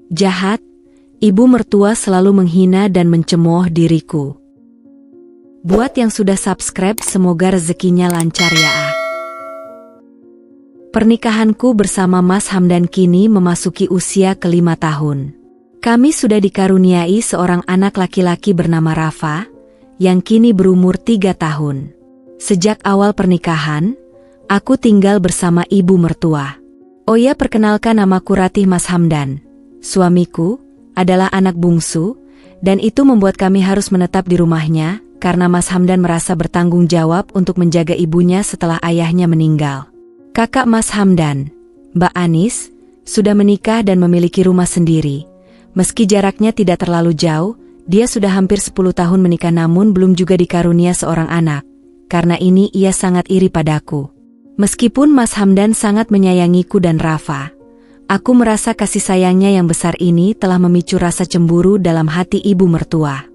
Jahat, ibu mertua selalu menghina dan mencemooh diriku. Buat yang sudah subscribe, semoga rezekinya lancar ya. Pernikahanku bersama Mas Hamdan kini memasuki usia ke-5 tahun. Kami sudah dikaruniai seorang anak laki-laki bernama Rafa, yang kini berumur 3 tahun. Sejak awal pernikahan, aku tinggal bersama ibu mertua. Oh ya, perkenalkan, namaku Ratih. Mas Hamdan, suamiku, adalah anak bungsu, dan itu membuat kami harus menetap di rumahnya, karena Mas Hamdan merasa bertanggung jawab untuk menjaga ibunya setelah ayahnya meninggal. Kakak Mas Hamdan, Mbak Anis, sudah menikah dan memiliki rumah sendiri. Meski jaraknya tidak terlalu jauh, dia sudah hampir 10 tahun menikah namun belum juga dikarunia seorang anak. Karena ini ia sangat iri padaku. Meskipun Mas Hamdan sangat menyayangiku dan Rafa, aku merasa kasih sayangnya yang besar ini telah memicu rasa cemburu dalam hati ibu mertua.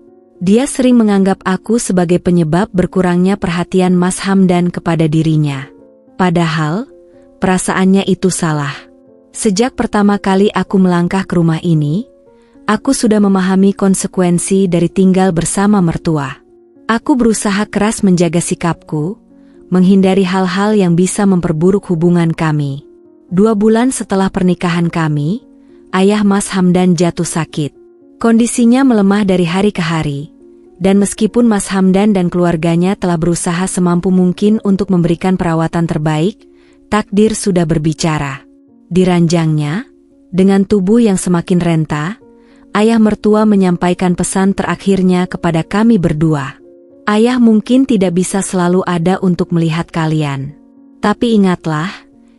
Dia sering menganggap aku sebagai penyebab berkurangnya perhatian Mas Hamdan kepada dirinya. Padahal, perasaannya itu salah. Sejak pertama kali aku melangkah ke rumah ini, aku sudah memahami konsekuensi dari tinggal bersama mertua. Aku berusaha keras menjaga sikapku, menghindari hal-hal yang bisa memperburuk hubungan kami. 2 bulan setelah pernikahan kami, ayah Mas Hamdan jatuh sakit. Kondisinya melemah dari hari ke hari, dan meskipun Mas Hamdan dan keluarganya telah berusaha semampu mungkin untuk memberikan perawatan terbaik, takdir sudah berbicara. Di ranjangnya, dengan tubuh yang semakin renta, ayah mertua menyampaikan pesan terakhirnya kepada kami berdua. Ayah mungkin tidak bisa selalu ada untuk melihat kalian. Tapi ingatlah,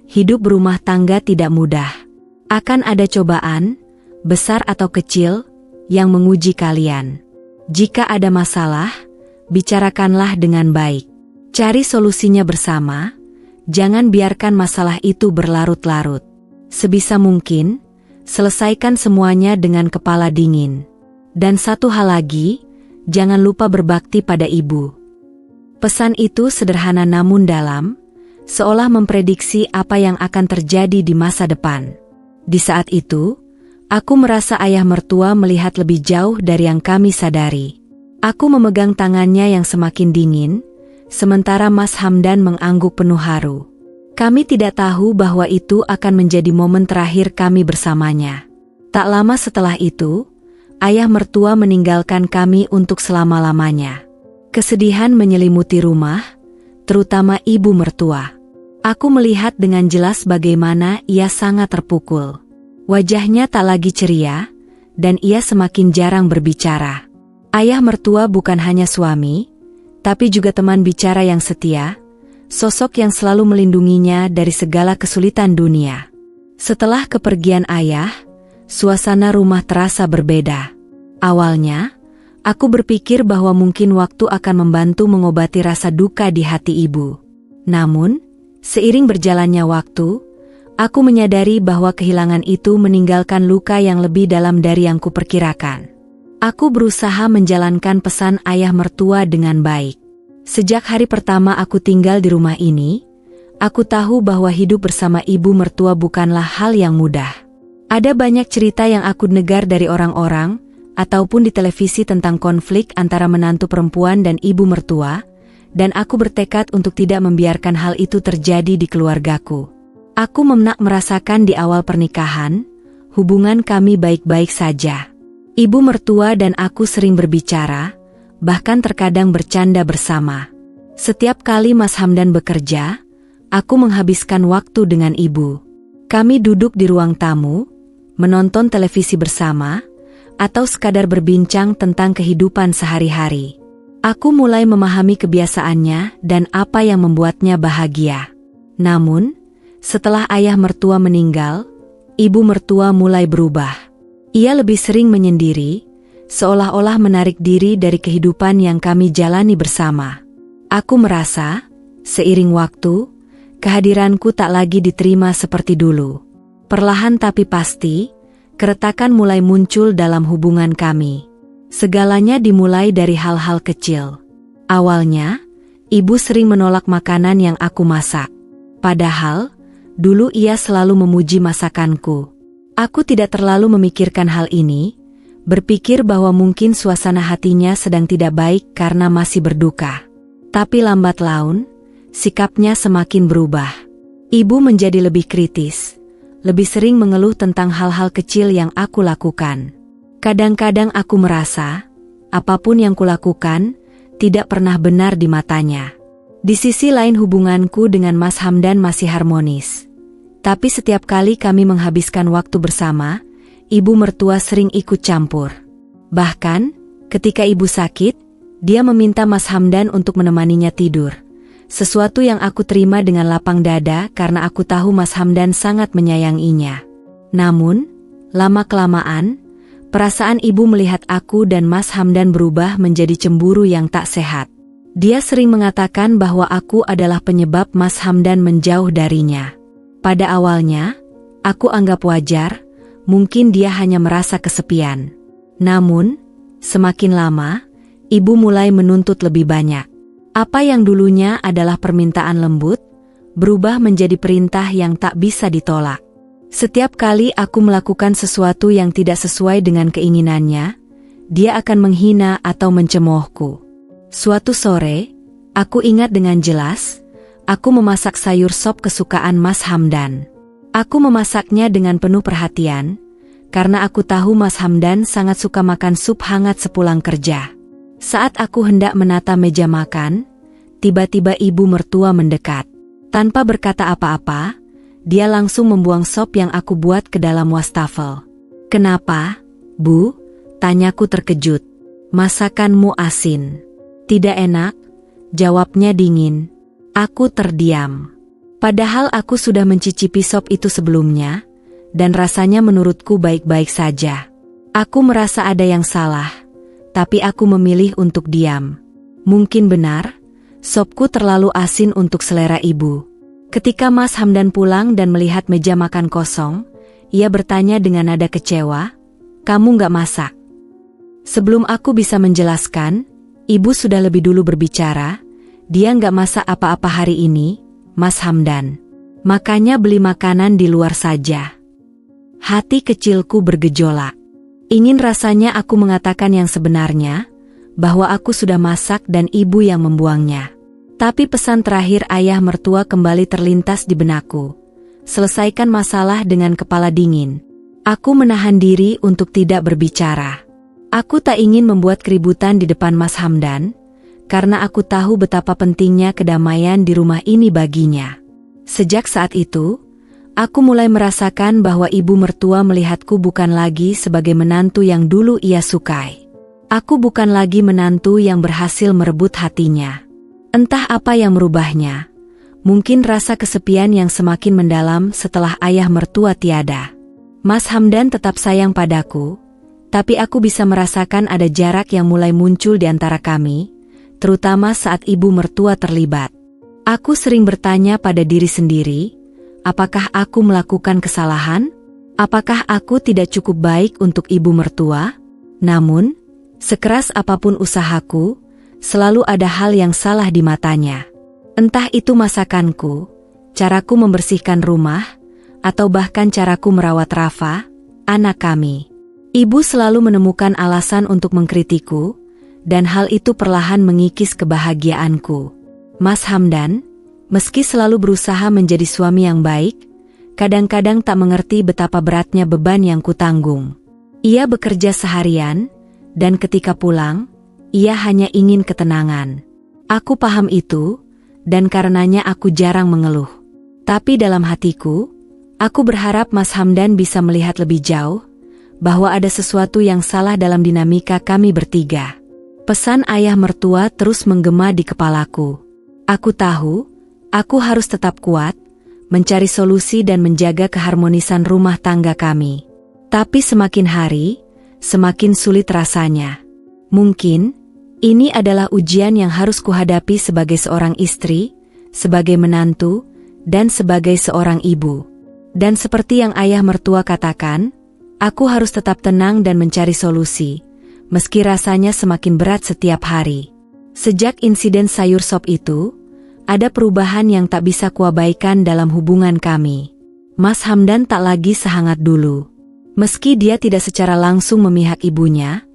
hidup berumah tangga tidak mudah. Akan ada cobaan, besar atau kecil, yang menguji kalian. Jika ada masalah, bicarakanlah dengan baik. Cari solusinya bersama, jangan biarkan masalah itu berlarut-larut. Sebisa mungkin, selesaikan semuanya dengan kepala dingin. Dan satu hal lagi, jangan lupa berbakti pada ibu. Pesan itu sederhana namun dalam, seolah memprediksi apa yang akan terjadi di masa depan. Di saat itu, aku merasa ayah mertua melihat lebih jauh dari yang kami sadari. Aku memegang tangannya yang semakin dingin, sementara Mas Hamdan mengangguk penuh haru. Kami tidak tahu bahwa itu akan menjadi momen terakhir kami bersamanya. Tak lama setelah itu, ayah mertua meninggalkan kami untuk selama-lamanya. Kesedihan menyelimuti rumah, terutama ibu mertua. Aku melihat dengan jelas bagaimana ia sangat terpukul. Wajahnya tak lagi ceria, dan ia semakin jarang berbicara. Ayah mertua bukan hanya suami, tapi juga teman bicara yang setia, sosok yang selalu melindunginya dari segala kesulitan dunia. Setelah kepergian ayah, suasana rumah terasa berbeda. Awalnya, aku berpikir bahwa mungkin waktu akan membantu mengobati rasa duka di hati ibu. Namun, seiring berjalannya waktu, aku menyadari bahwa kehilangan itu meninggalkan luka yang lebih dalam dari yang kuperkirakan. Aku berusaha menjalankan pesan ayah mertua dengan baik. Sejak hari pertama aku tinggal di rumah ini, aku tahu bahwa hidup bersama ibu mertua bukanlah hal yang mudah. Ada banyak cerita yang aku dengar dari orang-orang, ataupun di televisi tentang konflik antara menantu perempuan dan ibu mertua, dan aku bertekad untuk tidak membiarkan hal itu terjadi di keluargaku. Aku merasakan di awal pernikahan, hubungan kami baik-baik saja. Ibu mertua dan aku sering berbicara, bahkan terkadang bercanda bersama. Setiap kali Mas Hamdan bekerja, aku menghabiskan waktu dengan ibu. Kami duduk di ruang tamu, menonton televisi bersama, atau sekadar berbincang tentang kehidupan sehari-hari. Aku mulai memahami kebiasaannya dan apa yang membuatnya bahagia. Namun, setelah ayah mertua meninggal, ibu mertua mulai berubah. Ia lebih sering menyendiri, seolah-olah menarik diri dari kehidupan yang kami jalani bersama. Aku merasa, seiring waktu, kehadiranku tak lagi diterima seperti dulu. Perlahan tapi pasti, keretakan mulai muncul dalam hubungan kami. Segalanya dimulai dari hal-hal kecil. Awalnya, ibu sering menolak makanan yang aku masak. Padahal, dulu ia selalu memuji masakanku. Aku tidak terlalu memikirkan hal ini, berpikir bahwa mungkin suasana hatinya sedang tidak baik karena masih berduka. Tapi lambat laun, sikapnya semakin berubah. Ibu menjadi lebih kritis, lebih sering mengeluh tentang hal-hal kecil yang aku lakukan. Kadang-kadang aku merasa, apapun yang kulakukan, tidak pernah benar di matanya. Di sisi lain hubunganku dengan Mas Hamdan masih harmonis. Tapi setiap kali kami menghabiskan waktu bersama, ibu mertua sering ikut campur. Bahkan, ketika ibu sakit, dia meminta Mas Hamdan untuk menemaninya tidur. Sesuatu yang aku terima dengan lapang dada karena aku tahu Mas Hamdan sangat menyayanginya. Namun, lama-kelamaan, perasaan ibu melihat aku dan Mas Hamdan berubah menjadi cemburu yang tak sehat. Dia sering mengatakan bahwa aku adalah penyebab Mas Hamdan menjauh darinya. Pada awalnya, aku anggap wajar, mungkin dia hanya merasa kesepian. Namun, semakin lama, ibu mulai menuntut lebih banyak. Apa yang dulunya adalah permintaan lembut, berubah menjadi perintah yang tak bisa ditolak. Setiap kali aku melakukan sesuatu yang tidak sesuai dengan keinginannya, dia akan menghina atau mencemoohku. Suatu sore, aku ingat dengan jelas, aku memasak sayur sop kesukaan Mas Hamdan. Aku memasaknya dengan penuh perhatian, karena aku tahu Mas Hamdan sangat suka makan sup hangat sepulang kerja. Saat aku hendak menata meja makan, tiba-tiba ibu mertua mendekat. Tanpa berkata apa-apa, dia langsung membuang sop yang aku buat ke dalam wastafel. "Kenapa, Bu?" tanyaku terkejut. "Masakanmu asin." "Tidak enak," jawabnya dingin. Aku terdiam. Padahal aku sudah mencicipi sop itu sebelumnya, dan rasanya menurutku baik-baik saja. Aku merasa ada yang salah, tapi aku memilih untuk diam. Mungkin benar, sopku terlalu asin untuk selera ibu. Ketika Mas Hamdan pulang dan melihat meja makan kosong, ia bertanya dengan nada kecewa, "Kamu nggak masak?" Sebelum aku bisa menjelaskan, ibu sudah lebih dulu berbicara. "Dia nggak masak apa-apa hari ini, Mas Hamdan. Makanya beli makanan di luar saja." Hati kecilku bergejolak. Ingin rasanya aku mengatakan yang sebenarnya, bahwa aku sudah masak dan ibu yang membuangnya. Tapi pesan terakhir ayah mertua kembali terlintas di benakku. Selesaikan masalah dengan kepala dingin. Aku menahan diri untuk tidak berbicara. Aku tak ingin membuat keributan di depan Mas Hamdan, karena aku tahu betapa pentingnya kedamaian di rumah ini baginya. Sejak saat itu, aku mulai merasakan bahwa ibu mertua melihatku bukan lagi sebagai menantu yang dulu ia sukai. Aku bukan lagi menantu yang berhasil merebut hatinya. Entah apa yang merubahnya. Mungkin rasa kesepian yang semakin mendalam setelah ayah mertua tiada. Mas Hamdan tetap sayang padaku, tapi aku bisa merasakan ada jarak yang mulai muncul di antara kami, terutama saat ibu mertua terlibat. Aku sering bertanya pada diri sendiri, apakah aku melakukan kesalahan? Apakah aku tidak cukup baik untuk ibu mertua? Namun, sekeras apapun usahaku, selalu ada hal yang salah di matanya. Entah itu masakanku, caraku membersihkan rumah, atau bahkan caraku merawat Rafa, anak kami. Ibu selalu menemukan alasan untuk mengkritikku, dan hal itu perlahan mengikis kebahagiaanku. Mas Hamdan, meski selalu berusaha menjadi suami yang baik, kadang-kadang tak mengerti betapa beratnya beban yang kutanggung. Ia bekerja seharian, dan ketika pulang, ia hanya ingin ketenangan. Aku paham itu, dan karenanya aku jarang mengeluh. Tapi dalam hatiku, aku berharap Mas Hamdan bisa melihat lebih jauh, bahwa ada sesuatu yang salah dalam dinamika kami bertiga. Pesan ayah mertua terus menggema di kepalaku. Aku tahu, aku harus tetap kuat, mencari solusi dan menjaga keharmonisan rumah tangga kami. Tapi semakin hari, semakin sulit rasanya. Mungkin, ini adalah ujian yang harus kuhadapi sebagai seorang istri, sebagai menantu, dan sebagai seorang ibu. Dan seperti yang ayah mertua katakan, aku harus tetap tenang dan mencari solusi, meski rasanya semakin berat setiap hari. Sejak insiden sayur sop itu, ada perubahan yang tak bisa kuabaikan dalam hubungan kami. Mas Hamdan tak lagi sehangat dulu. Meski dia tidak secara langsung memihak ibunya,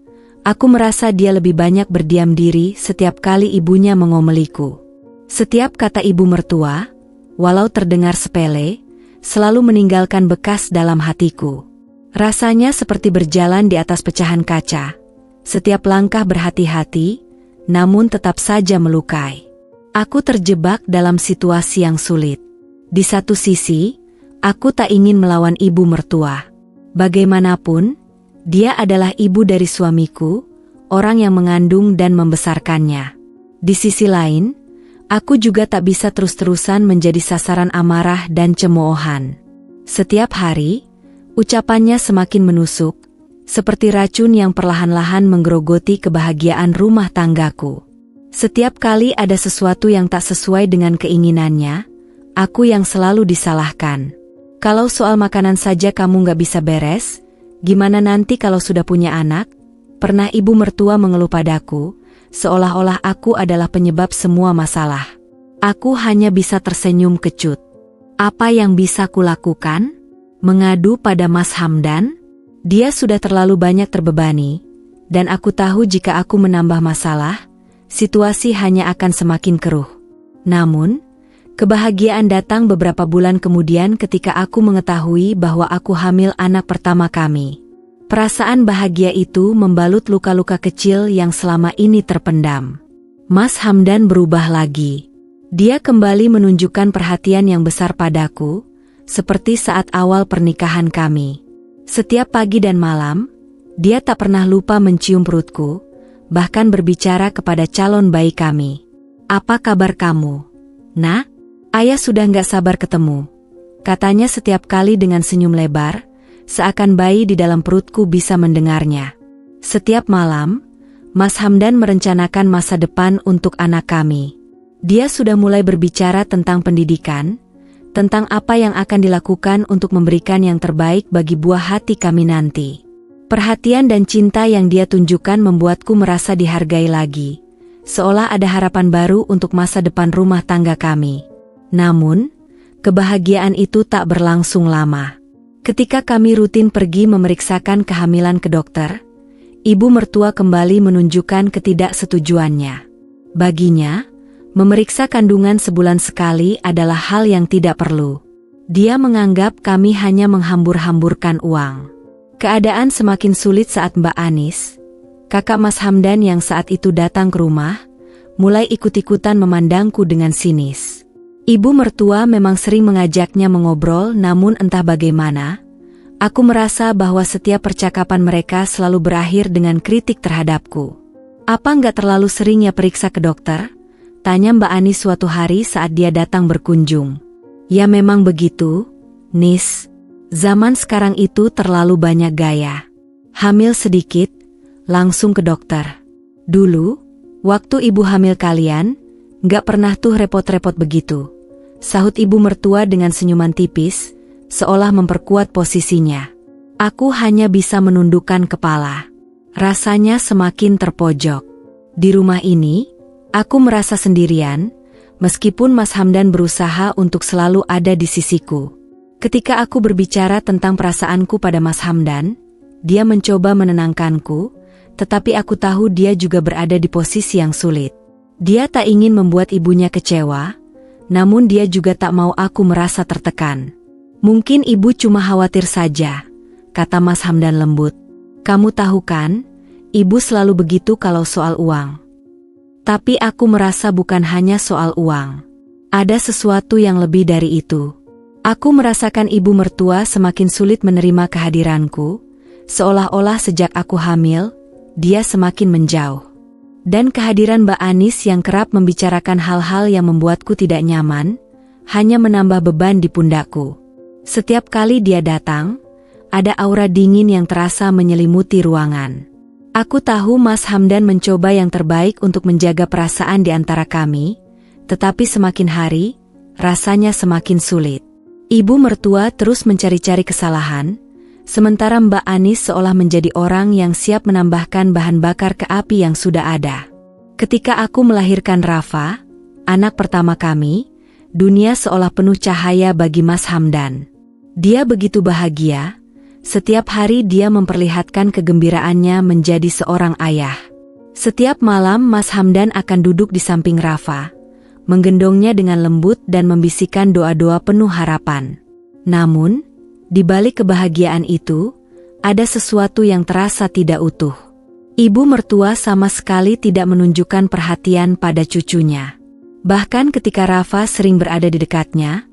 aku merasa dia lebih banyak berdiam diri setiap kali ibunya mengomeliku. Setiap kata ibu mertua, walau terdengar sepele, selalu meninggalkan bekas dalam hatiku. Rasanya seperti berjalan di atas pecahan kaca. Setiap langkah berhati-hati, namun tetap saja melukai. Aku terjebak dalam situasi yang sulit. Di satu sisi, aku tak ingin melawan ibu mertua. Bagaimanapun, dia adalah ibu dari suamiku, orang yang mengandung dan membesarkannya. Di sisi lain, aku juga tak bisa terus-terusan menjadi sasaran amarah dan cemoohan. Setiap hari, ucapannya semakin menusuk, seperti racun yang perlahan-lahan menggerogoti kebahagiaan rumah tanggaku. Setiap kali ada sesuatu yang tak sesuai dengan keinginannya, aku yang selalu disalahkan. Kalau soal makanan saja kamu gak bisa beres, gimana nanti kalau sudah punya anak? Pernah ibu mertua mengeluh padaku, seolah-olah aku adalah penyebab semua masalah. Aku hanya bisa tersenyum kecut. Apa yang bisa kulakukan? Mengadu pada Mas Hamdan? Dia sudah terlalu banyak terbebani, dan aku tahu jika aku menambah masalah, situasi hanya akan semakin keruh. Namun, kebahagiaan datang beberapa bulan kemudian ketika aku mengetahui bahwa aku hamil anak pertama kami. Perasaan bahagia itu membalut luka-luka kecil yang selama ini terpendam. Mas Hamdan berubah lagi. Dia kembali menunjukkan perhatian yang besar padaku, seperti saat awal pernikahan kami. Setiap pagi dan malam, dia tak pernah lupa mencium perutku, bahkan berbicara kepada calon bayi kami. "Apa kabar kamu, Nak? Ayah sudah gak sabar ketemu," katanya setiap kali dengan senyum lebar, seakan bayi di dalam perutku bisa mendengarnya. Setiap malam, Mas Hamdan merencanakan masa depan untuk anak kami. Dia sudah mulai berbicara tentang pendidikan, tentang apa yang akan dilakukan untuk memberikan yang terbaik bagi buah hati kami nanti. Perhatian dan cinta yang dia tunjukkan membuatku merasa dihargai lagi, seolah ada harapan baru untuk masa depan rumah tangga kami. Namun, kebahagiaan itu tak berlangsung lama. Ketika kami rutin pergi memeriksakan kehamilan ke dokter, ibu mertua kembali menunjukkan ketidaksetujuannya. Baginya, memeriksa kandungan sebulan sekali adalah hal yang tidak perlu. Dia menganggap kami hanya menghambur-hamburkan uang. Keadaan semakin sulit saat Mbak Anis, kakak Mas Hamdan yang saat itu datang ke rumah, mulai ikut-ikutan memandangku dengan sinis. Ibu mertua memang sering mengajaknya mengobrol, namun entah bagaimana, aku merasa bahwa setiap percakapan mereka selalu berakhir dengan kritik terhadapku. "Apa nggak terlalu sering ya periksa ke dokter?" tanya Mbak Anis suatu hari saat dia datang berkunjung. "Ya memang begitu, Nis. Zaman sekarang itu terlalu banyak gaya. Hamil sedikit, langsung ke dokter. Dulu, waktu ibu hamil kalian, nggak pernah tuh repot-repot begitu," sahut ibu mertua dengan senyuman tipis, seolah memperkuat posisinya. Aku hanya bisa menundukkan kepala. Rasanya semakin terpojok. Di rumah ini, aku merasa sendirian, meskipun Mas Hamdan berusaha untuk selalu ada di sisiku. Ketika aku berbicara tentang perasaanku pada Mas Hamdan, dia mencoba menenangkanku, tetapi aku tahu dia juga berada di posisi yang sulit. Dia tak ingin membuat ibunya kecewa, namun dia juga tak mau aku merasa tertekan. "Mungkin ibu cuma khawatir saja," kata Mas Hamdan lembut. "Kamu tahu kan, ibu selalu begitu kalau soal uang." Tapi aku merasa bukan hanya soal uang. Ada sesuatu yang lebih dari itu. Aku merasakan ibu mertua semakin sulit menerima kehadiranku, seolah-olah sejak aku hamil, dia semakin menjauh. Dan kehadiran Mbak Anis yang kerap membicarakan hal-hal yang membuatku tidak nyaman, hanya menambah beban di pundakku. Setiap kali dia datang, ada aura dingin yang terasa menyelimuti ruangan. Aku tahu Mas Hamdan mencoba yang terbaik untuk menjaga perasaan di antara kami, tetapi semakin hari, rasanya semakin sulit. Ibu mertua terus mencari-cari kesalahan, sementara Mbak Anis seolah menjadi orang yang siap menambahkan bahan bakar ke api yang sudah ada. Ketika aku melahirkan Rafa, anak pertama kami, dunia seolah penuh cahaya bagi Mas Hamdan. Dia begitu bahagia, Setiap hari dia memperlihatkan kegembiraannya menjadi seorang ayah. Setiap malam Mas Hamdan akan duduk di samping Rafa, menggendongnya dengan lembut dan membisikkan doa-doa penuh harapan. Namun, di balik kebahagiaan itu, ada sesuatu yang terasa tidak utuh. Ibu mertua sama sekali tidak menunjukkan perhatian pada cucunya. Bahkan ketika Rafa sering berada di dekatnya,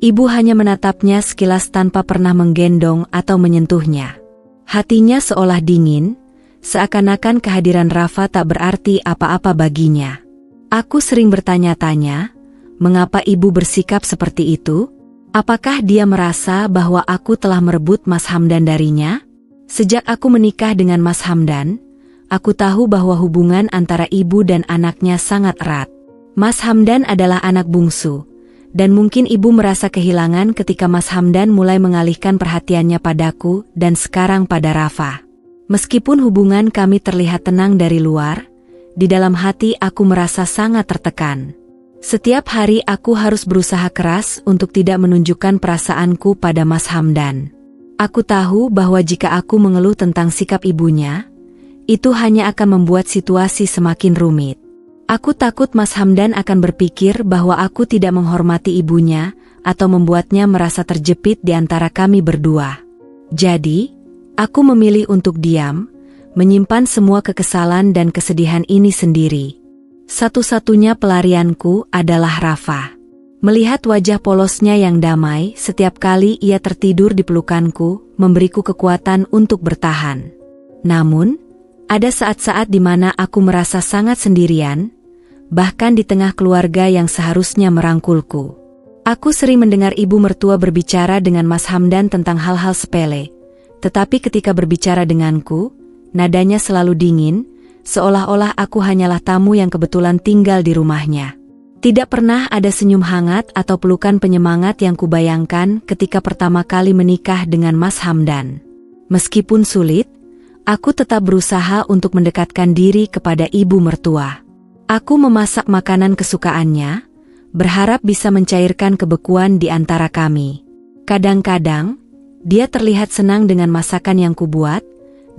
ibu hanya menatapnya sekilas tanpa pernah menggendong atau menyentuhnya. Hatinya seolah dingin, seakan-akan kehadiran Rafa tak berarti apa-apa baginya. Aku sering bertanya-tanya, mengapa ibu bersikap seperti itu? Apakah dia merasa bahwa aku telah merebut Mas Hamdan darinya? Sejak aku menikah dengan Mas Hamdan, aku tahu bahwa hubungan antara ibu dan anaknya sangat erat. Mas Hamdan adalah anak bungsu, dan mungkin ibu merasa kehilangan ketika Mas Hamdan mulai mengalihkan perhatiannya padaku dan sekarang pada Rafa. Meskipun hubungan kami terlihat tenang dari luar, di dalam hati aku merasa sangat tertekan. Setiap hari aku harus berusaha keras untuk tidak menunjukkan perasaanku pada Mas Hamdan. Aku tahu bahwa jika aku mengeluh tentang sikap ibunya, itu hanya akan membuat situasi semakin rumit. Aku takut Mas Hamdan akan berpikir bahwa aku tidak menghormati ibunya atau membuatnya merasa terjepit di antara kami berdua. Jadi, aku memilih untuk diam, menyimpan semua kekesalan dan kesedihan ini sendiri. Satu-satunya pelarianku adalah Rafa. Melihat wajah polosnya yang damai setiap kali ia tertidur di pelukanku, memberiku kekuatan untuk bertahan. Namun, ada saat-saat di mana aku merasa sangat sendirian, bahkan di tengah keluarga yang seharusnya merangkulku. Aku sering mendengar ibu mertua berbicara dengan Mas Hamdan tentang hal-hal sepele, tetapi ketika berbicara denganku, nadanya selalu dingin, seolah-olah aku hanyalah tamu yang kebetulan tinggal di rumahnya. Tidak pernah ada senyum hangat atau pelukan penyemangat yang kubayangkan ketika pertama kali menikah dengan Mas Hamdan. Meskipun sulit, aku tetap berusaha untuk mendekatkan diri kepada ibu mertua. Aku memasak makanan kesukaannya, berharap bisa mencairkan kebekuan di antara kami. Kadang-kadang, dia terlihat senang dengan masakan yang kubuat,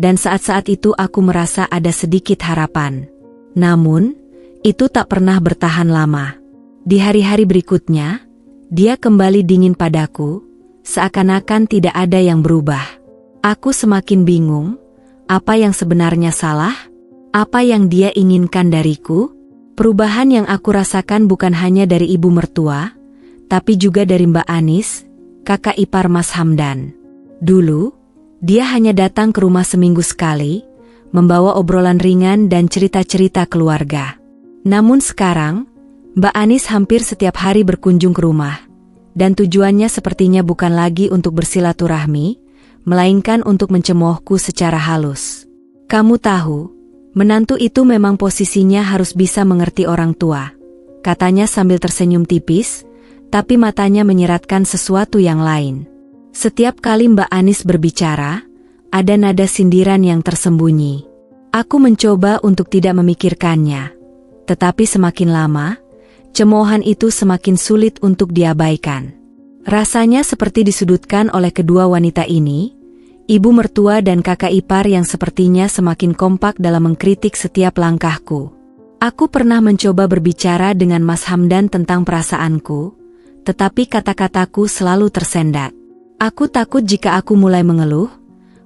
dan saat-saat itu aku merasa ada sedikit harapan. Namun, itu tak pernah bertahan lama. Di hari-hari berikutnya, dia kembali dingin padaku, seakan-akan tidak ada yang berubah. Aku semakin bingung, apa yang sebenarnya salah? Apa yang dia inginkan dariku? Perubahan yang aku rasakan bukan hanya dari ibu mertua, tapi juga dari Mbak Anis, kakak ipar Mas Hamdan. Dulu, dia hanya datang ke rumah seminggu sekali, membawa obrolan ringan dan cerita-cerita keluarga. Namun sekarang, Mbak Anis hampir setiap hari berkunjung ke rumah, dan tujuannya sepertinya bukan lagi untuk bersilaturahmi, melainkan untuk mencemoohku secara halus. Kamu tahu, menantu itu memang posisinya harus bisa mengerti orang tua, katanya sambil tersenyum tipis, tapi matanya menyiratkan sesuatu yang lain. Setiap kali Mbak Anis berbicara, ada nada sindiran yang tersembunyi. Aku mencoba untuk tidak memikirkannya, tetapi semakin lama, cemoohan itu semakin sulit untuk diabaikan. Rasanya seperti disudutkan oleh kedua wanita ini, ibu mertua dan kakak ipar yang sepertinya semakin kompak dalam mengkritik setiap langkahku. Aku pernah mencoba berbicara dengan Mas Hamdan tentang perasaanku, tetapi kata-kataku selalu tersendat. Aku takut jika aku mulai mengeluh,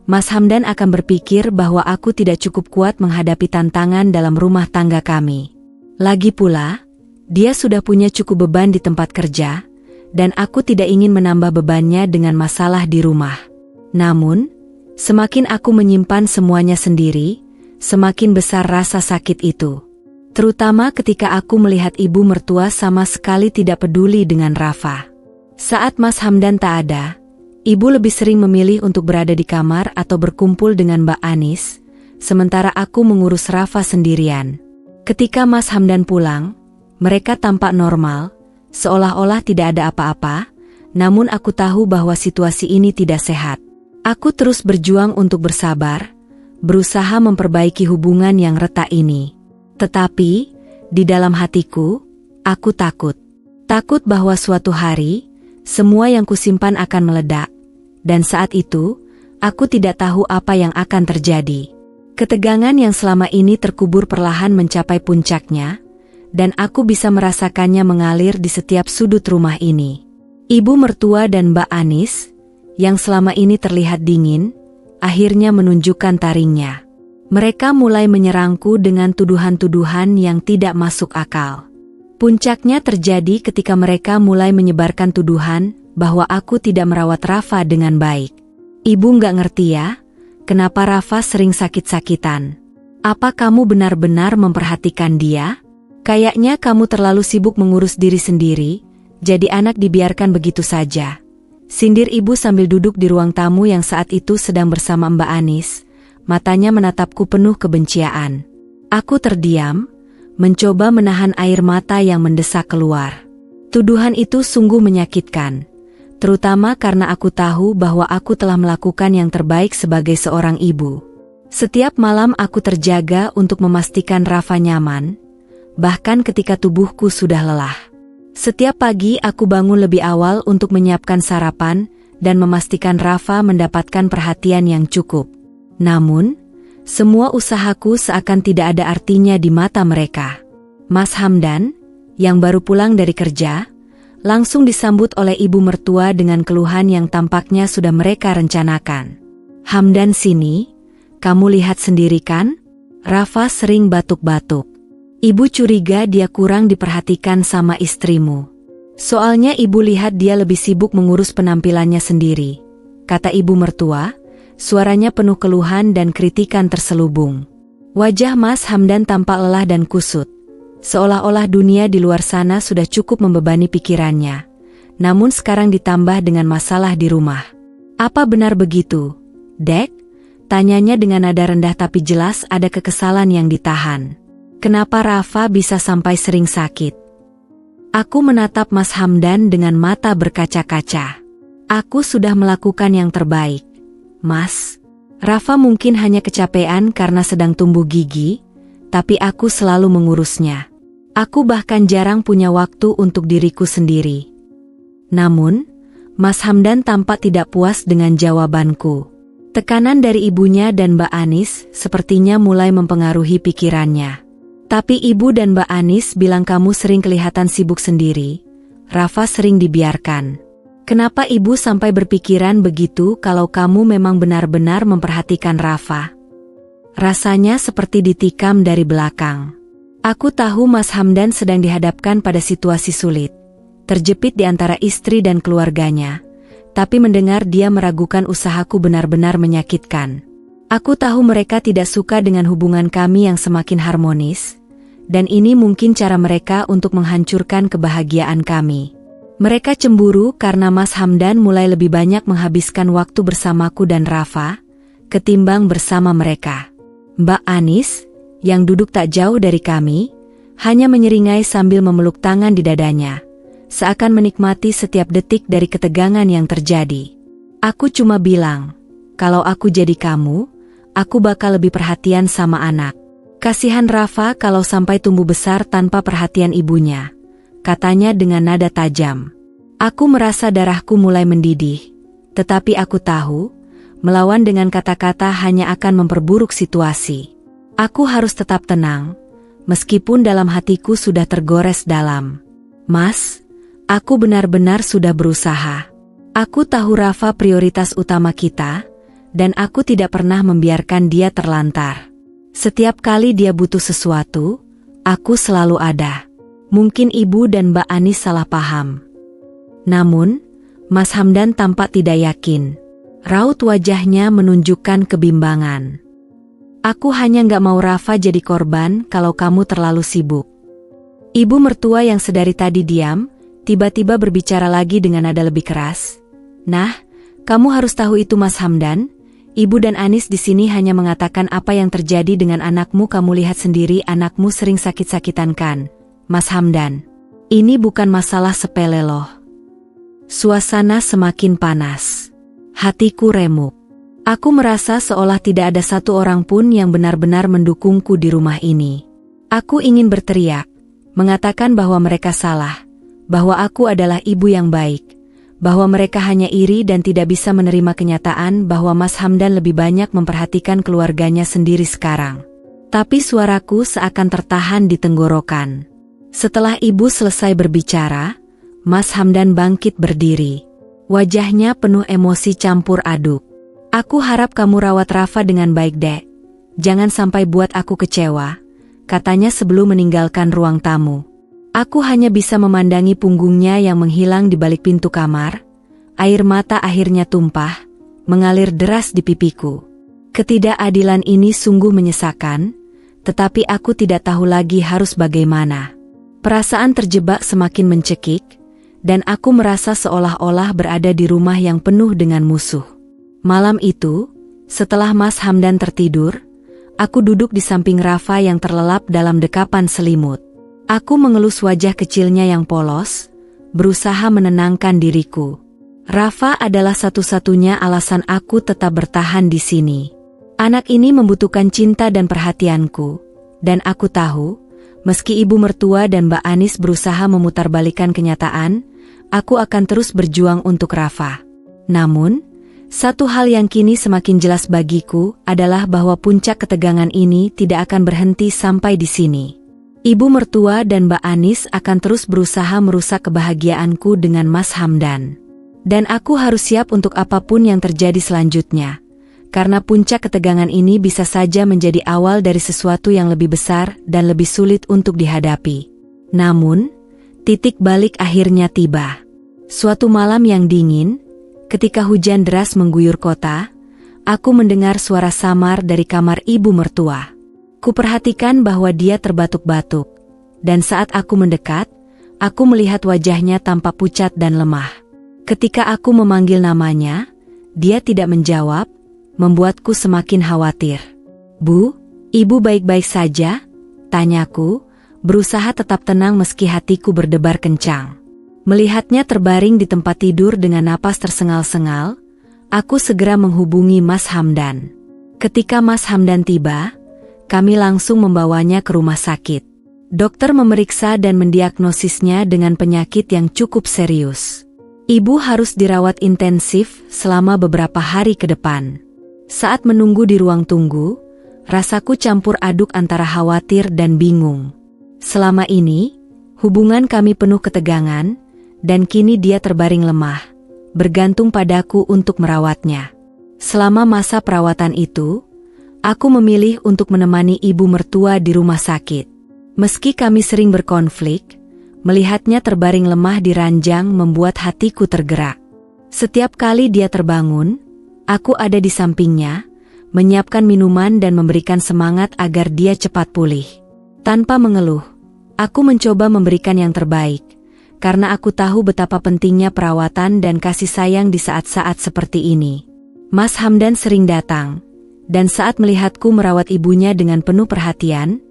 Mas Hamdan akan berpikir bahwa aku tidak cukup kuat menghadapi tantangan dalam rumah tangga kami. Lagi pula, dia sudah punya cukup beban di tempat kerja, dan aku tidak ingin menambah bebannya dengan masalah di rumah. Namun, semakin aku menyimpan semuanya sendiri, semakin besar rasa sakit itu. Terutama ketika aku melihat ibu mertua sama sekali tidak peduli dengan Rafa. Saat Mas Hamdan tak ada, ibu lebih sering memilih untuk berada di kamar atau berkumpul dengan Mbak Anis, sementara aku mengurus Rafa sendirian. Ketika Mas Hamdan pulang, mereka tampak normal, seolah-olah tidak ada apa-apa, namun aku tahu bahwa situasi ini tidak sehat. Aku terus berjuang untuk bersabar, berusaha memperbaiki hubungan yang retak ini. Tetapi, di dalam hatiku, aku takut. Takut bahwa suatu hari, semua yang kusimpan akan meledak, dan saat itu, Aku tidak tahu apa yang akan terjadi. Ketegangan yang selama ini terkubur perlahan mencapai puncaknya, dan aku bisa merasakannya mengalir di setiap sudut rumah ini. Ibu mertua dan Mbak Anis, yang selama ini terlihat dingin, akhirnya menunjukkan taringnya. Mereka mulai menyerangku dengan tuduhan-tuduhan yang tidak masuk akal. Puncaknya terjadi ketika mereka mulai menyebarkan tuduhan bahwa aku tidak merawat Rafa dengan baik. Ibu nggak ngerti ya, kenapa Rafa sering sakit-sakitan? Apa kamu benar-benar memperhatikan dia? Kayaknya kamu terlalu sibuk mengurus diri sendiri, jadi anak dibiarkan begitu saja. Sindir ibu sambil duduk di ruang tamu yang saat itu sedang bersama Mbak Anis. Matanya menatapku penuh kebencian. Aku terdiam, mencoba menahan air mata yang mendesak keluar. Tuduhan itu sungguh menyakitkan, terutama karena aku tahu bahwa aku telah melakukan yang terbaik sebagai seorang ibu. Setiap malam aku terjaga untuk memastikan Rafa nyaman, bahkan ketika tubuhku sudah lelah. Setiap pagi aku bangun lebih awal untuk menyiapkan sarapan dan memastikan Rafa mendapatkan perhatian yang cukup. Namun, semua usahaku seakan tidak ada artinya di mata mereka. Mas Hamdan, yang baru pulang dari kerja, langsung disambut oleh ibu mertua dengan keluhan yang tampaknya sudah mereka rencanakan. Hamdan sini, kamu lihat sendiri kan? Rafa sering batuk-batuk. Ibu curiga dia kurang diperhatikan sama istrimu. Soalnya ibu lihat dia lebih sibuk mengurus penampilannya sendiri, kata ibu mertua, suaranya penuh keluhan dan kritikan terselubung. Wajah Mas Hamdan tampak lelah dan kusut, seolah-olah dunia di luar sana sudah cukup membebani pikirannya. Namun sekarang ditambah dengan masalah di rumah. Apa benar begitu, Dek? Tanyanya dengan nada rendah tapi jelas ada kekesalan yang ditahan. Kenapa Rafa bisa sampai sering sakit? Aku menatap Mas Hamdan dengan mata berkaca-kaca. Aku sudah melakukan yang terbaik, Mas. Rafa mungkin hanya kecapean karena sedang tumbuh gigi, tapi aku selalu mengurusnya. Aku bahkan jarang punya waktu untuk diriku sendiri. Namun, Mas Hamdan tampak tidak puas dengan jawabanku. Tekanan dari ibunya dan Mbak Anis sepertinya mulai mempengaruhi pikirannya. Tapi ibu dan Mbak Anis bilang kamu sering kelihatan sibuk sendiri. Rafa sering dibiarkan. Kenapa ibu sampai berpikiran begitu kalau kamu memang benar-benar memperhatikan Rafa? Rasanya seperti ditikam dari belakang. Aku tahu Mas Hamdan sedang dihadapkan pada situasi sulit, terjepit di antara istri dan keluarganya. Tapi mendengar dia meragukan usahaku benar-benar menyakitkan. Aku tahu mereka tidak suka dengan hubungan kami yang semakin harmonis, dan ini mungkin cara mereka untuk menghancurkan kebahagiaan kami. Mereka cemburu karena Mas Hamdan mulai lebih banyak menghabiskan waktu bersamaku dan Rafa, ketimbang bersama mereka. Mbak Anis, yang duduk tak jauh dari kami, hanya menyeringai sambil memeluk tangan di dadanya, seakan menikmati setiap detik dari ketegangan yang terjadi. Aku cuma bilang, kalau aku jadi kamu, aku bakal lebih perhatian sama anak. Kasihan Rafa kalau sampai tumbuh besar tanpa perhatian ibunya, katanya dengan nada tajam. Aku merasa darahku mulai mendidih, tetapi aku tahu, melawan dengan kata-kata hanya akan memperburuk situasi. Aku harus tetap tenang, meskipun dalam hatiku sudah tergores dalam. Mas, aku benar-benar sudah berusaha. Aku tahu Rafa prioritas utama kita, dan aku tidak pernah membiarkan dia terlantar. Setiap kali dia butuh sesuatu, aku selalu ada. Mungkin ibu dan Mbak Anis salah paham. Namun, Mas Hamdan tampak tidak yakin. Raut wajahnya menunjukkan kebimbangan. Aku hanya gak mau Rafa jadi korban kalau kamu terlalu sibuk. Ibu mertua yang sedari tadi diam, tiba-tiba berbicara lagi dengan nada lebih keras. Nah, kamu harus tahu itu Mas Hamdan. Ibu dan Anis di sini hanya mengatakan apa yang terjadi dengan anakmu. Kamu lihat sendiri anakmu sering sakit-sakitan kan, Mas Hamdan. Ini bukan masalah sepele loh. Suasana semakin panas. Hatiku remuk. Aku merasa seolah tidak ada satu orang pun yang benar-benar mendukungku di rumah ini. Aku ingin berteriak, mengatakan bahwa mereka salah, bahwa aku adalah ibu yang baik, bahwa mereka hanya iri dan tidak bisa menerima kenyataan bahwa Mas Hamdan lebih banyak memperhatikan keluarganya sendiri sekarang. Tapi suaraku seakan tertahan di tenggorokan. Setelah ibu selesai berbicara, Mas Hamdan bangkit berdiri. Wajahnya penuh emosi campur aduk. "Aku harap kamu rawat Rafa dengan baik, Dek. Jangan sampai buat aku kecewa," katanya sebelum meninggalkan ruang tamu. Aku hanya bisa memandangi punggungnya yang menghilang di balik pintu kamar. Air mata akhirnya tumpah, mengalir deras di pipiku. Ketidakadilan ini sungguh menyesakan, tetapi aku tidak tahu lagi harus bagaimana. Perasaan terjebak semakin mencekik, dan aku merasa seolah-olah berada di rumah yang penuh dengan musuh. Malam itu, setelah Mas Hamdan tertidur, aku duduk di samping Rafa yang terlelap dalam dekapan selimut. Aku mengelus wajah kecilnya yang polos, berusaha menenangkan diriku. Rafa adalah satu-satunya alasan aku tetap bertahan di sini. Anak ini membutuhkan cinta dan perhatianku, dan aku tahu, meski ibu mertua dan Mbak Anis berusaha memutarbalikkan kenyataan, aku akan terus berjuang untuk Rafa. Namun, satu hal yang kini semakin jelas bagiku adalah bahwa puncak ketegangan ini tidak akan berhenti sampai di sini. Ibu mertua dan Mbak Anis akan terus berusaha merusak kebahagiaanku dengan Mas Hamdan. Dan aku harus siap untuk apapun yang terjadi selanjutnya. Karena puncak ketegangan ini bisa saja menjadi awal dari sesuatu yang lebih besar dan lebih sulit untuk dihadapi. Namun, titik balik akhirnya tiba. Suatu malam yang dingin, ketika hujan deras mengguyur kota, aku mendengar suara samar dari kamar ibu mertua. Kuperhatikan bahwa dia terbatuk-batuk, dan saat aku mendekat, aku melihat wajahnya tampak pucat dan lemah. Ketika aku memanggil namanya, dia tidak menjawab, membuatku semakin khawatir. "Bu, ibu baik-baik saja?" tanyaku, berusaha tetap tenang meski hatiku berdebar kencang. Melihatnya terbaring di tempat tidur dengan napas tersengal-sengal, aku segera menghubungi Mas Hamdan. Ketika Mas Hamdan tiba, kami langsung membawanya ke rumah sakit. Dokter memeriksa dan mendiagnosisnya dengan penyakit yang cukup serius. Ibu harus dirawat intensif selama beberapa hari ke depan. Saat menunggu di ruang tunggu, rasaku campur aduk antara khawatir dan bingung. Selama ini, hubungan kami penuh ketegangan, dan kini dia terbaring lemah, bergantung padaku untuk merawatnya. Selama masa perawatan itu, aku memilih untuk menemani ibu mertua di rumah sakit. Meski kami sering berkonflik, melihatnya terbaring lemah di ranjang membuat hatiku tergerak. Setiap kali dia terbangun, aku ada di sampingnya, menyiapkan minuman dan memberikan semangat agar dia cepat pulih. Tanpa mengeluh, aku mencoba memberikan yang terbaik, karena aku tahu betapa pentingnya perawatan dan kasih sayang di saat-saat seperti ini. Mas Hamdan sering datang, dan saat melihatku merawat ibunya dengan penuh perhatian,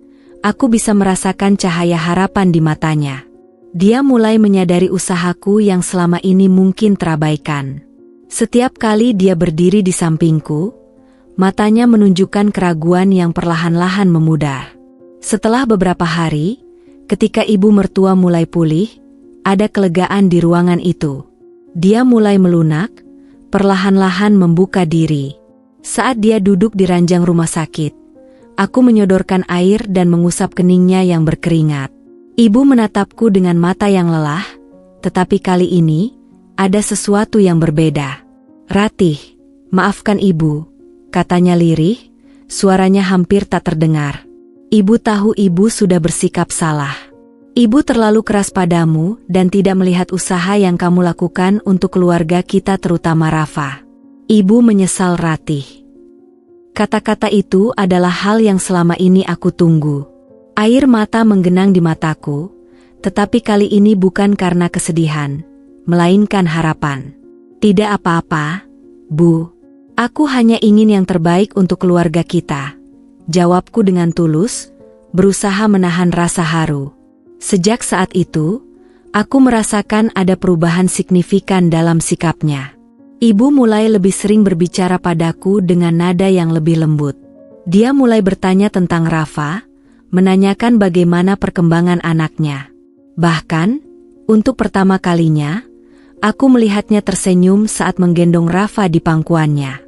aku bisa merasakan cahaya harapan di matanya. Dia mulai menyadari usahaku yang selama ini mungkin terabaikan. Setiap kali dia berdiri di sampingku, matanya menunjukkan keraguan yang perlahan-lahan memudar. Setelah beberapa hari, ketika ibu mertua mulai pulih, ada kelegaan di ruangan itu. Dia mulai melunak, perlahan-lahan membuka diri. Saat dia duduk di ranjang rumah sakit, aku menyodorkan air dan mengusap keningnya yang berkeringat. Ibu menatapku dengan mata yang lelah, tetapi kali ini, ada sesuatu yang berbeda. "Ratih, maafkan ibu," katanya lirih, suaranya hampir tak terdengar. "Ibu tahu ibu sudah bersikap salah. Ibu terlalu keras padamu dan tidak melihat usaha yang kamu lakukan untuk keluarga kita terutama Rafa. Ibu menyesal, Ratih." Kata-kata itu adalah hal yang selama ini aku tunggu. Air mata menggenang di mataku, tetapi kali ini bukan karena kesedihan, melainkan harapan. "Tidak apa-apa, Bu. Aku hanya ingin yang terbaik untuk keluarga kita," jawabku dengan tulus, berusaha menahan rasa haru. Sejak saat itu, aku merasakan ada perubahan signifikan dalam sikapnya. Ibu mulai lebih sering berbicara padaku dengan nada yang lebih lembut. Dia mulai bertanya tentang Rafa, menanyakan bagaimana perkembangan anaknya. Bahkan, untuk pertama kalinya, Aku melihatnya tersenyum saat menggendong Rafa di pangkuannya.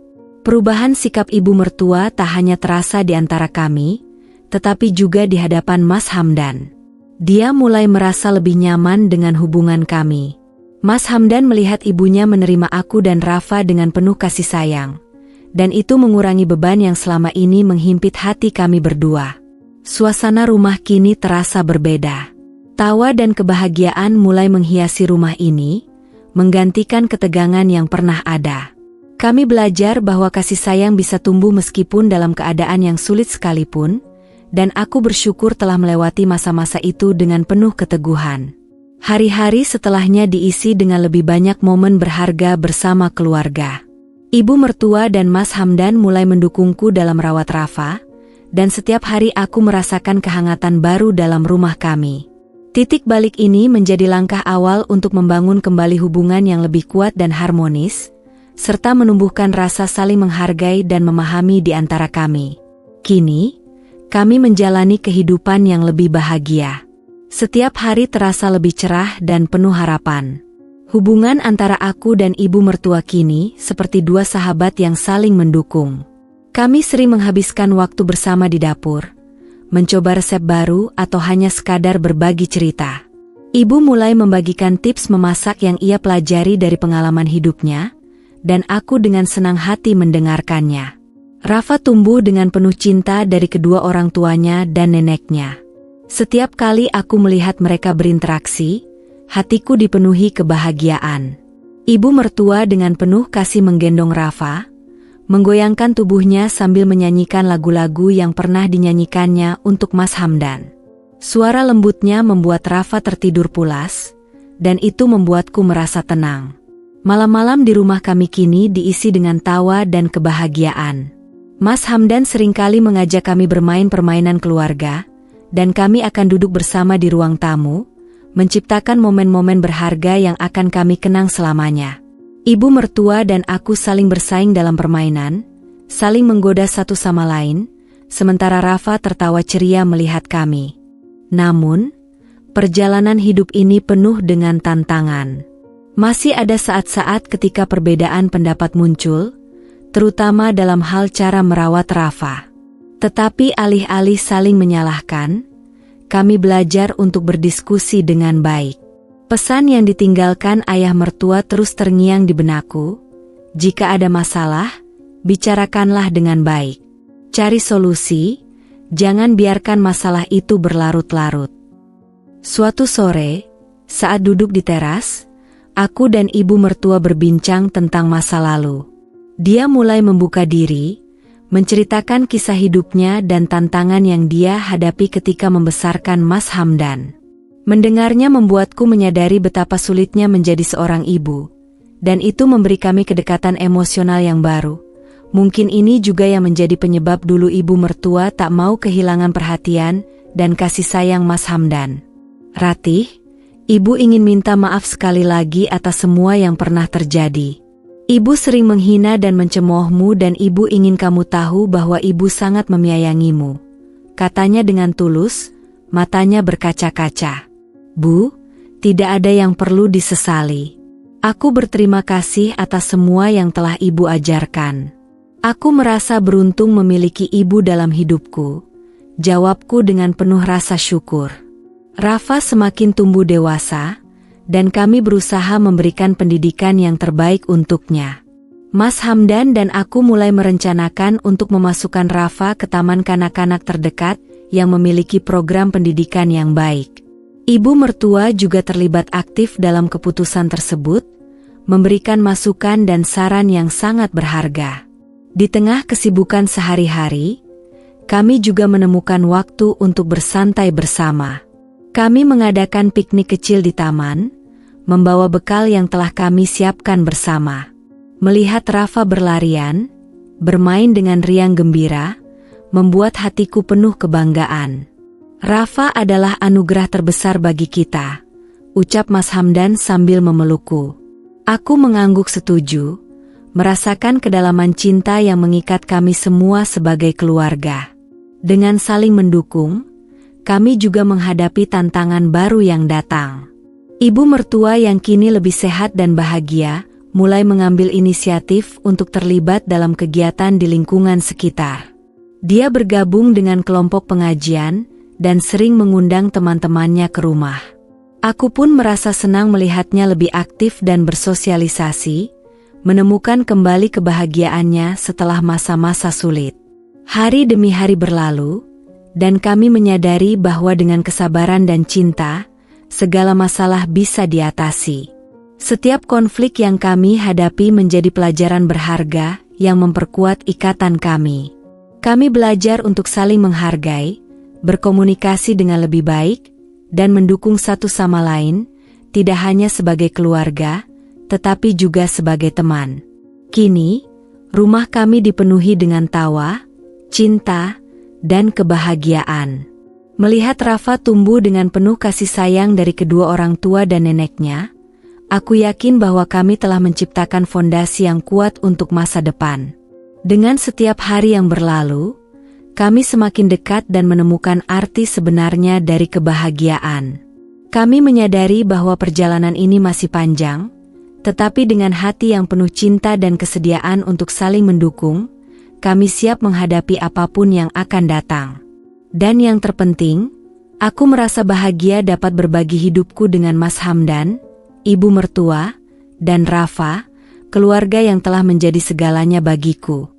Perubahan sikap ibu mertua tak hanya terasa di antara kami, tetapi juga di hadapan Mas Hamdan. Dia mulai merasa lebih nyaman dengan hubungan kami. Mas Hamdan melihat ibunya menerima aku dan Rafa dengan penuh kasih sayang, dan itu mengurangi beban yang selama ini menghimpit hati kami berdua. Suasana rumah kini terasa berbeda. Tawa dan kebahagiaan mulai menghiasi rumah ini, menggantikan ketegangan yang pernah ada. Kami belajar bahwa kasih sayang bisa tumbuh meskipun dalam keadaan yang sulit sekalipun, dan aku bersyukur telah melewati masa-masa itu dengan penuh keteguhan. Hari-hari setelahnya diisi dengan lebih banyak momen berharga bersama keluarga. Ibu mertua dan Mas Hamdan mulai mendukungku dalam rawat Rafa, dan setiap hari aku merasakan kehangatan baru dalam rumah kami. Titik balik ini menjadi langkah awal untuk membangun kembali hubungan yang lebih kuat dan harmonis, serta menumbuhkan rasa saling menghargai dan memahami di antara kami. Kini, kami menjalani kehidupan yang lebih bahagia. Setiap hari terasa lebih cerah dan penuh harapan. Hubungan antara aku dan ibu mertua kini seperti dua sahabat yang saling mendukung. Kami sering menghabiskan waktu bersama di dapur, mencoba resep baru atau hanya sekadar berbagi cerita. Ibu mulai membagikan tips memasak yang ia pelajari dari pengalaman hidupnya, dan aku dengan senang hati mendengarkannya. Rafa tumbuh dengan penuh cinta dari kedua orang tuanya dan neneknya. Setiap kali aku melihat mereka berinteraksi, hatiku dipenuhi kebahagiaan. Ibu mertua dengan penuh kasih menggendong Rafa, menggoyangkan tubuhnya sambil menyanyikan lagu-lagu yang pernah dinyanyikannya untuk Mas Hamdan. Suara lembutnya membuat Rafa tertidur pulas, dan itu membuatku merasa tenang. Malam-malam di rumah kami kini diisi dengan tawa dan kebahagiaan. Mas Hamdan seringkali mengajak kami bermain permainan keluarga, dan kami akan duduk bersama di ruang tamu, menciptakan momen-momen berharga yang akan kami kenang selamanya. Ibu mertua dan aku saling bersaing dalam permainan, saling menggoda satu sama lain, sementara Rafa tertawa ceria melihat kami. Namun, perjalanan hidup ini penuh dengan tantangan. Masih ada saat-saat ketika perbedaan pendapat muncul, terutama dalam hal cara merawat Rafa. Tetapi alih-alih saling menyalahkan, kami belajar untuk berdiskusi dengan baik. Pesan yang ditinggalkan ayah mertua terus terngiang di benakku, jika ada masalah, bicarakanlah dengan baik. Cari solusi, jangan biarkan masalah itu berlarut-larut. Suatu sore, saat duduk di teras, aku dan ibu mertua berbincang tentang masa lalu. Dia mulai membuka diri, menceritakan kisah hidupnya dan tantangan yang dia hadapi ketika membesarkan Mas Hamdan. Mendengarnya membuatku menyadari betapa sulitnya menjadi seorang ibu, dan itu memberi kami kedekatan emosional yang baru. Mungkin ini juga yang menjadi penyebab dulu ibu mertua tak mau kehilangan perhatian dan kasih sayang Mas Hamdan. Ratih, ibu ingin minta maaf sekali lagi atas semua yang pernah terjadi. Ibu sering menghina dan mencemoohmu dan ibu ingin kamu tahu bahwa ibu sangat menyayangimu. Katanya dengan tulus, matanya berkaca-kaca. Bu, tidak ada yang perlu disesali. Aku berterima kasih atas semua yang telah ibu ajarkan. Aku merasa beruntung memiliki ibu dalam hidupku. Jawabku dengan penuh rasa syukur. Rafa semakin tumbuh dewasa, dan kami berusaha memberikan pendidikan yang terbaik untuknya. Mas Hamdan dan aku mulai merencanakan untuk memasukkan Rafa ke taman kanak-kanak terdekat yang memiliki program pendidikan yang baik. Ibu mertua juga terlibat aktif dalam keputusan tersebut, memberikan masukan dan saran yang sangat berharga. Di tengah kesibukan sehari-hari, kami juga menemukan waktu untuk bersantai bersama. Kami mengadakan piknik kecil di taman, membawa bekal yang telah kami siapkan bersama. Melihat Rafa berlarian, bermain dengan riang gembira, membuat hatiku penuh kebanggaan. Rafa adalah anugerah terbesar bagi kita, ucap Mas Hamdan sambil memelukku. Aku mengangguk setuju, merasakan kedalaman cinta yang mengikat kami semua sebagai keluarga. Dengan saling mendukung, kami juga menghadapi tantangan baru yang datang. Ibu mertua yang kini lebih sehat dan bahagia, mulai mengambil inisiatif untuk terlibat dalam kegiatan di lingkungan sekitar. Dia bergabung dengan kelompok pengajian dan sering mengundang teman-temannya ke rumah. Aku pun merasa senang melihatnya lebih aktif dan bersosialisasi, menemukan kembali kebahagiaannya setelah masa-masa sulit. Hari demi hari berlalu, dan kami menyadari bahwa dengan kesabaran dan cinta, segala masalah bisa diatasi. Setiap konflik yang kami hadapi menjadi pelajaran berharga yang memperkuat ikatan kami. Kami belajar untuk saling menghargai, berkomunikasi dengan lebih baik, dan mendukung satu sama lain, tidak hanya sebagai keluarga, tetapi juga sebagai teman. Kini, rumah kami dipenuhi dengan tawa, cinta, dan kebahagiaan. Melihat Rafa tumbuh dengan penuh kasih sayang dari kedua orang tua dan neneknya, aku yakin bahwa kami telah menciptakan fondasi yang kuat untuk masa depan. Dengan setiap hari yang berlalu, kami semakin dekat dan menemukan arti sebenarnya dari kebahagiaan. Kami menyadari bahwa perjalanan ini masih panjang, tetapi dengan hati yang penuh cinta dan kesediaan untuk saling mendukung, kami siap menghadapi apapun yang akan datang. Dan yang terpenting, aku merasa bahagia dapat berbagi hidupku dengan Mas Hamdan, ibu mertua, dan Rafa, keluarga yang telah menjadi segalanya bagiku.